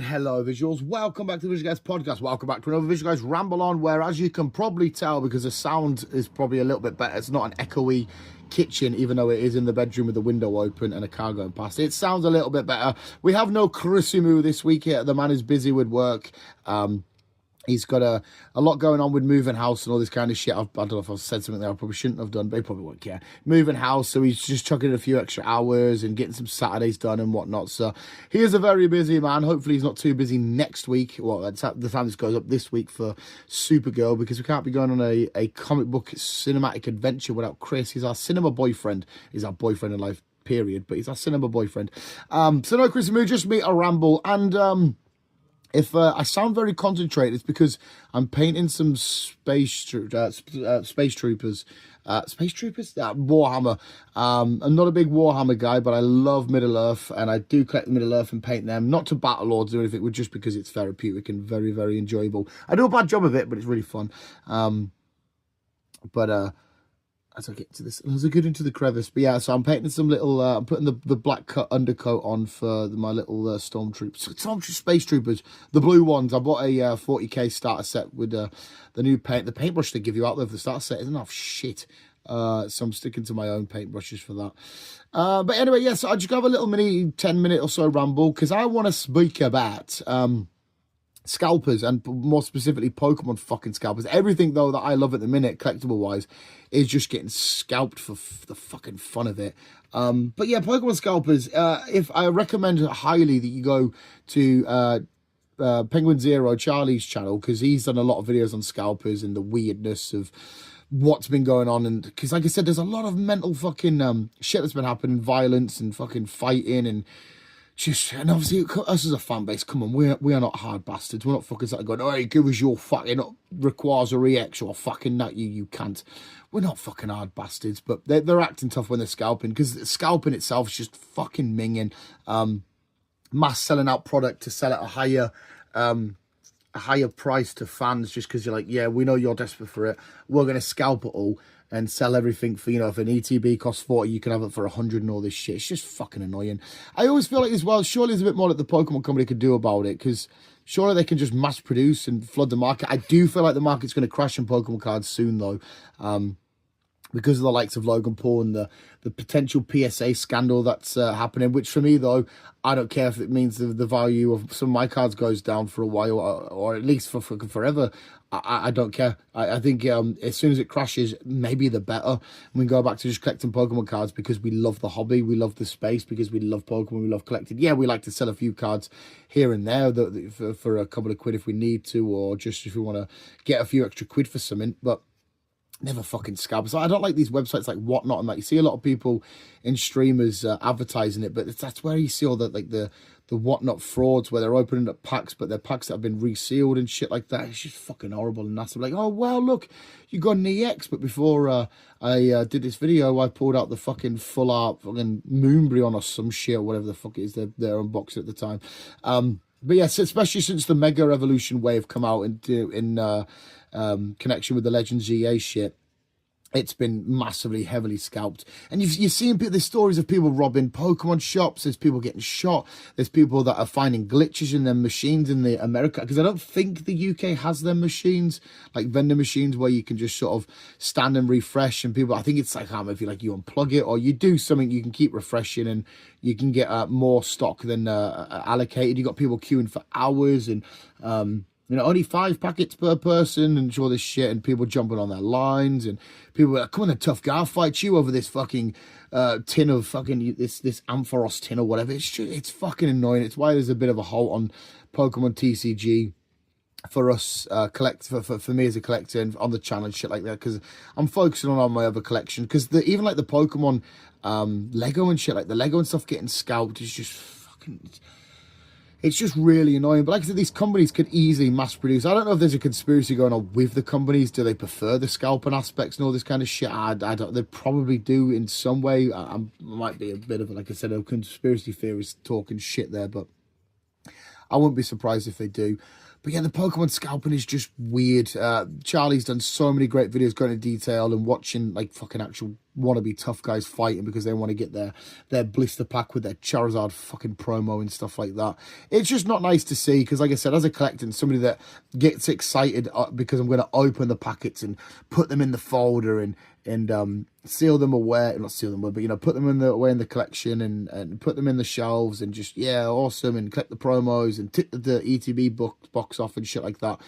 And hello, visuals. Welcome back to the Visual Guyz podcast. Welcome back to another Visual Guyz ramble on, where, as you can probably tell, because the sound is probably a little bit better, it's not an echoey kitchen, even though it is in the bedroom with the window open and a car going past. It sounds a little bit better. We have no Chrisimu this week here. The man is busy with work. He's got a lot going on with moving house and all this kind of shit. I don't know if I've said something that I probably shouldn't have done, but he probably won't care. Moving house, so he's just chucking in a few extra hours and getting some Saturdays done and whatnot. So he is a very busy man. Hopefully he's not too busy next week. Well, the time this goes up this week for Supergirl, because we can't be going on a comic book cinematic adventure without Chris. He's our cinema boyfriend. He's our boyfriend in life, period. But he's our cinema boyfriend. So no Chris Moon, just me, a ramble. And if I sound very concentrated, it's because I'm painting some space troopers. Warhammer. I'm not a big Warhammer guy, but I love Middle Earth, and I do collect Middle Earth and paint them, not to battle lords or anything, but just because it's therapeutic and very, very enjoyable. I do a bad job of it, but it's really fun. As I get to this, as I get into the crevice, but yeah, so I'm painting some little, I'm putting the black cut undercoat on for my little stormtroopers, space troopers, the blue ones. I bought a 40k starter set with the new paint. The paintbrush they give you out there for the starter set isn't enough shit. So I'm sticking to my own paintbrushes for that. But anyway, yeah, so I just have a little mini 10-minute or so ramble, because I want to speak about scalpers, and more specifically Pokemon fucking scalpers. Everything though that I love at the minute, collectible wise, is just getting scalped for the fucking fun of it. But yeah, Pokemon scalpers, if I recommend highly that you go to Penguin Zero, Charlie's channel, because he's done a lot of videos on scalpers and the weirdness of what's been going on. And because, like I said, there's a lot of mental fucking shit that's been happening, violence and fucking fighting, and and obviously us as a fan base, come on, we are not hard bastards. We're not fucking sat going, oh, give us your fucking requires a reaction or fucking that you can't. We're not fucking hard bastards, but they're acting tough when they're scalping, because scalping itself is just fucking minging. Mass selling out product to sell at a higher price to fans, just because you're like, yeah, we know you're desperate for it. We're going to scalp it all and sell everything for, if an ETB costs 40, you can have it for 100 and all this shit. It's just fucking annoying. I always feel like as well, surely there's a bit more that the Pokemon company could do about it, because surely they can just mass produce and flood the market. I do feel like the market's going to crash in Pokemon cards soon, though. Because of the likes of Logan Paul and the potential PSA scandal that's happening, which for me, though, I don't care if it means the value of some of my cards goes down for a while, or at least for forever. I don't care. I think as soon as it crashes, maybe the better. We can go back to just collecting Pokemon cards, because we love the hobby, we love the space, because we love Pokemon, we love collecting. Yeah, we like to sell a few cards here and there for a couple of quid if we need to, or just if we want to get a few extra quid for something, but never fucking scalp. So I don't like these websites like Whatnot and that. You see a lot of people in streamers advertising it, but that's where you see all the Whatnot frauds, where they're opening up packs, but they're packs that have been resealed and shit like that. It's just fucking horrible and nasty. Like, oh, well, look, you got an EX, but before I did this video, I pulled out the fucking full art fucking Moonbryon or some shit, or whatever the fuck it is they're unboxing at the time. But yes, especially since the Mega Evolution wave come out in connection with the Legends GA shit, it's been massively heavily scalped. And you're seeing there's stories of people robbing Pokemon shops. There's people getting shot. There's people that are finding glitches in their machines in the America, because I don't think the UK has their machines, like vendor machines where you can just sort of stand and refresh. And people, I think it's like, I don't know if you unplug it or you do something, you can keep refreshing and you can get more stock than allocated. You got people queuing for hours, and only 5 packets per person and all this shit, and people jumping on their lines, and people are like, come on, a tough guy, I'll fight you over this fucking tin of fucking this Ampharos tin or whatever. It's fucking annoying. It's why there's a bit of a halt on Pokemon TCG for us, for me as a collector, and on the channel and shit like that, because I'm focusing on my other collection, because even like the Pokemon Lego and shit, like the Lego and stuff getting scalped is just fucking... It's just really annoying. But like I said, these companies could easily mass produce. I don't know if there's a conspiracy going on with the companies. Do they prefer the scalping aspects and all this kind of shit? I don't. They probably do in some way. I might be a bit of, like I said, a conspiracy theorist talking shit there. But I wouldn't be surprised if they do. But yeah, the Pokemon scalping is just weird. Charlie's done so many great videos going into detail and watching like fucking actual wannabe tough guys fighting because they want to get their blister pack with their Charizard fucking promo and stuff like that. It's just not nice to see because, like I said, as a collector and somebody that gets excited because I'm going to open the packets and put them in the folder and seal them away, not seal them away, but, you know, put them away in the collection and put them in the shelves and just, yeah, awesome, and collect the promos and tick the ETB box off and shit like that.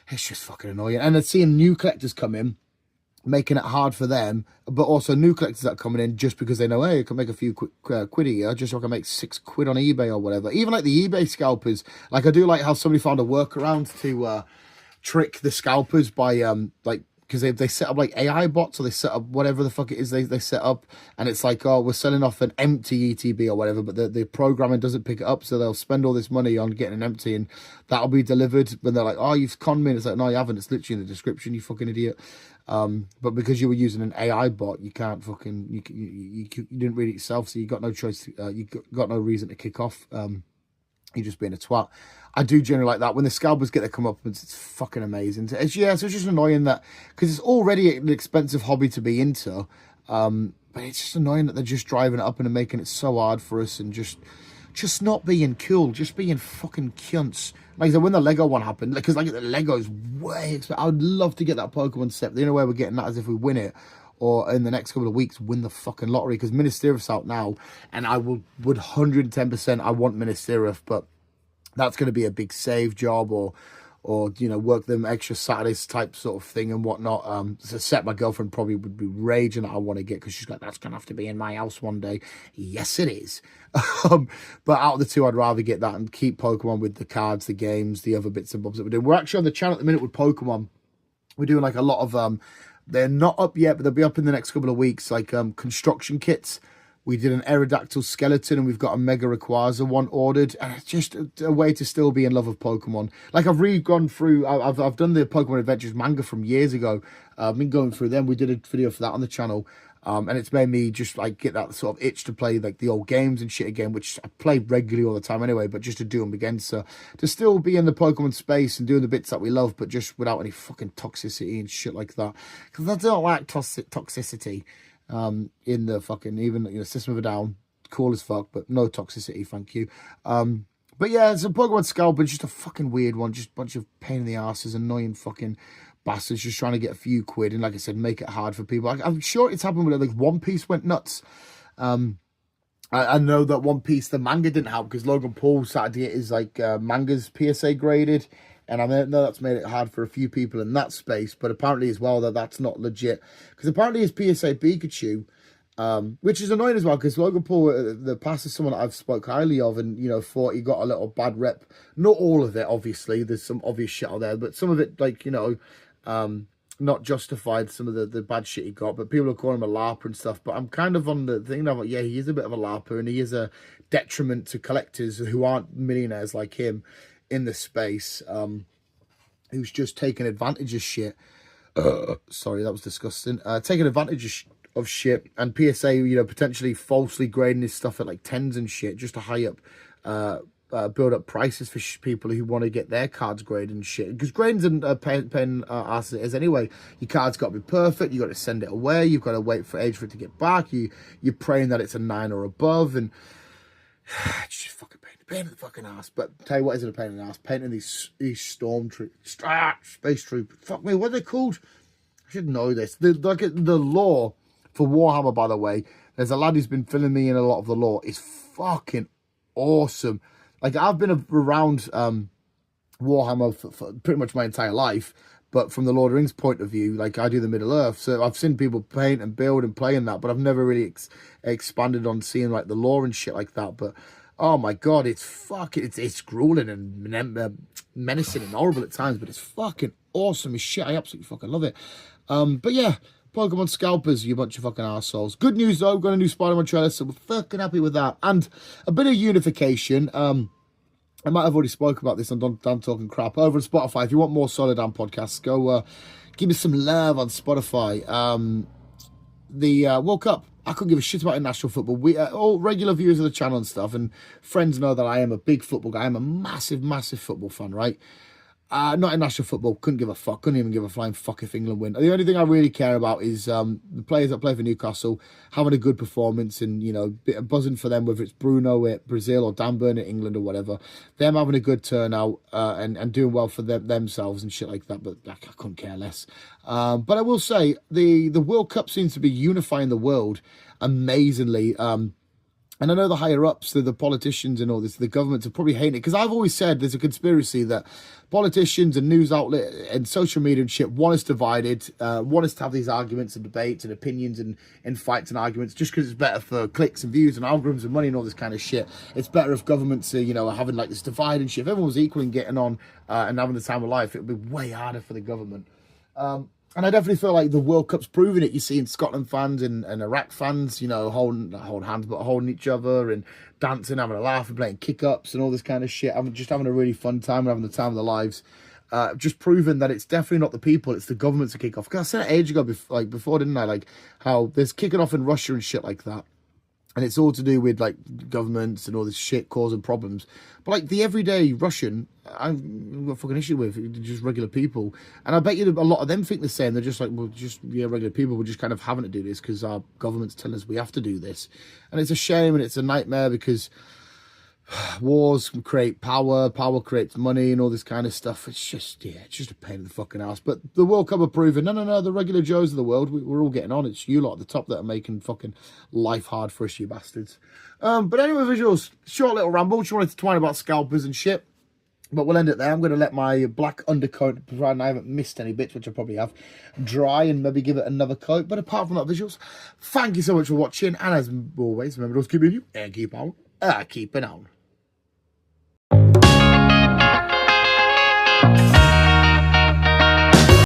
It's just fucking annoying. And then seeing new collectors come in, making it hard for them, but also new collectors that are coming in just because they know, hey, I can make a few quid a year, just so I can make £6 on eBay or whatever. Even like the eBay scalpers, like I do like how somebody found a workaround to trick the scalpers by like, because they set up like AI bots, or they set up whatever the fuck it is they set up, and it's like, oh, we're selling off an empty ETB or whatever, but the programming doesn't pick it up, so they'll spend all this money on getting an empty, and that'll be delivered when they're like, oh, you've conned me, and it's like, no, you haven't, it's literally in the description, you fucking idiot. But because you were using an AI bot, you can't fucking, you didn't read it yourself, so you got no choice, you got no reason to kick off. You're just being a twat. I do generally like that. When the scalpers get to come up, it's fucking amazing. So it's just annoying that, because it's already an expensive hobby to be into, but it's just annoying that they're just driving it up and making it so hard for us, and just not being cool, just being fucking cunts. Like I said, when the Lego one happened, because like the Lego's way expensive. I would love to get that Pokemon set. The only way we're getting that is if we win it, or in the next couple of weeks win the fucking lottery, because Ministerif's out now, and I would 110%, I want Ministerif, but that's going to be a big save job, or you know, work them extra Saturdays type sort of thing and whatnot. It's a set my girlfriend probably would be raging that I want to get, because she's like, that's going to have to be in my house one day. Yes, it is. But out of the two, I'd rather get that and keep Pokemon with the cards, the games, the other bits and bobs that we're doing. We're actually on the channel at the minute with Pokemon. We're doing like a lot of they're not up yet, but they'll be up in the next couple of weeks, like construction kits. We did an Aerodactyl skeleton, and we've got a Mega Rayquaza one ordered. And it's just a way to still be in love with Pokemon. Like, I've really gone through, I've done the Pokemon Adventures manga from years ago. I've been going through them. We did a video for that on the channel. And it's made me just, like, get that sort of itch to play, like, the old games and shit again, which I play regularly all the time anyway, but just to do them again. So, to still be in the Pokemon space and doing the bits that we love, but just without any fucking toxicity and shit like that. Because I don't like toxicity. In the fucking, even, you know, System of a Down, cool as fuck, but no toxicity, thank you. But yeah, it's a Pokemon Scalper, just a fucking weird one, just a bunch of pain in the asses, annoying fucking bastards just trying to get a few quid, and like I said, make it hard for people. I'm sure it's happened with, like, One Piece went nuts. I know that One Piece, the manga didn't help, because Logan Paul started to get his, like, mangas PSA graded, and I know that's made it hard for a few people in that space, but apparently as well that's not legit. Because apparently his PSA Pikachu, which is annoying as well, because Logan Paul, the past, is someone that I've spoke highly of, and, you know, thought he got a little bad rep. Not all of it, obviously. There's some obvious shit out there, but some of it, like, you know, not justified, some of the bad shit he got, but people are calling him a LARPer and stuff. But I'm kind of on the thing of, yeah, he is a bit of a LARPer, and he is a detriment to collectors who aren't millionaires like him in the space, who's just taking advantage of shit. Sorry, that was disgusting. Taking advantage of shit, and PSA, you know, potentially falsely grading his stuff at like 10s and shit, just to high up, build up prices for people who want to get their cards graded and shit. Because grading's a pain ass it is anyway. Your card's got to be perfect. You got to send it away. You've got to wait for age for it to get back. You're praying that it's a 9 or above, and it's just fucking pain in the fucking ass. But tell you what isn't a pain in the ass, painting these storm space troopers. Fuck me, what are they called? I should know this. The lore for Warhammer, by the way, there's a lad who's been filling me in a lot of the lore. It's fucking awesome. Like, I've been around Warhammer for pretty much my entire life, but from the Lord of the Rings point of view, like, I do the Middle Earth, so I've seen people paint and build and play in that, but I've never really expanded on seeing, like, the lore and shit like that. But oh my god, it's fucking, it's grueling and menacing and horrible at times, but it's fucking awesome as shit. I absolutely fucking love it. But yeah, Pokemon Scalpers, you bunch of fucking arseholes. Good news though, got a new Spider-Man trailer, so we're fucking happy with that. And a bit of unification. I might have already spoken about this on Done Talking Crap over on Spotify. If you want more Solid Dan podcasts, go give me some love on Spotify. the World Cup. I couldn't give a shit about international football. We all regular viewers of the channel and stuff, and friends know that I am a big football guy. I'm a massive, massive football fan, right? Not international football. Couldn't give a fuck. Couldn't even give a flying fuck if England win. The only thing I really care about is the players that play for Newcastle having a good performance and, you know, bit of buzzing for them, whether it's Bruno at Brazil or Dan Burn at England or whatever. Them having a good turnout and doing well for themselves and shit like that. But I couldn't care less. But I will say the World Cup seems to be unifying the world amazingly. And I know the higher-ups, the politicians and all this, the governments are probably hating it. Because I've always said there's a conspiracy that politicians and news outlet and social media and shit want us divided, want us to have these arguments and debates and opinions and fights and arguments just because it's better for clicks and views and algorithms and money and all this kind of shit. It's better if governments are, you know, are having like this divide and shit. If everyone was equal and getting on and having the time of life, it would be way harder for the government. And I definitely feel like the World Cup's proving it. You see in Scotland fans and Iraq fans, you know, holding hands, but holding each other and dancing, having a laugh and playing kick-ups and all this kind of shit. I'm just having a really fun time and having the time of their lives. Just proving that it's definitely not the people, it's the governments that kick off. Because I said it ages ago, before, didn't I? Like, how there's kicking off in Russia and shit like that. And it's all to do with, like, governments and all this shit causing problems. But, like, the everyday Russian, I've got a fucking issue with just regular people. And I bet you a lot of them think the same. They're just like, well, just, yeah, regular people. We're just kind of having to do this because our government's telling us we have to do this. And it's a shame and it's a nightmare because wars create power, power creates money and all this kind of stuff. It's just, yeah, it's just a pain in the fucking ass. But the World Cup are proving, no, the regular Joes of the world, we're all getting on. It's you lot at the top that are making fucking life hard for us, you bastards. But anyway, visuals, short little ramble. Just wanted to twine about scalpers and shit. But we'll end it there. I'm going to let my black undercoat, providing I haven't missed any bits, which I probably have, dry and maybe give it another coat. But apart from that, visuals, thank you so much for watching. And as always, remember, those keep in you and keep on keeping on.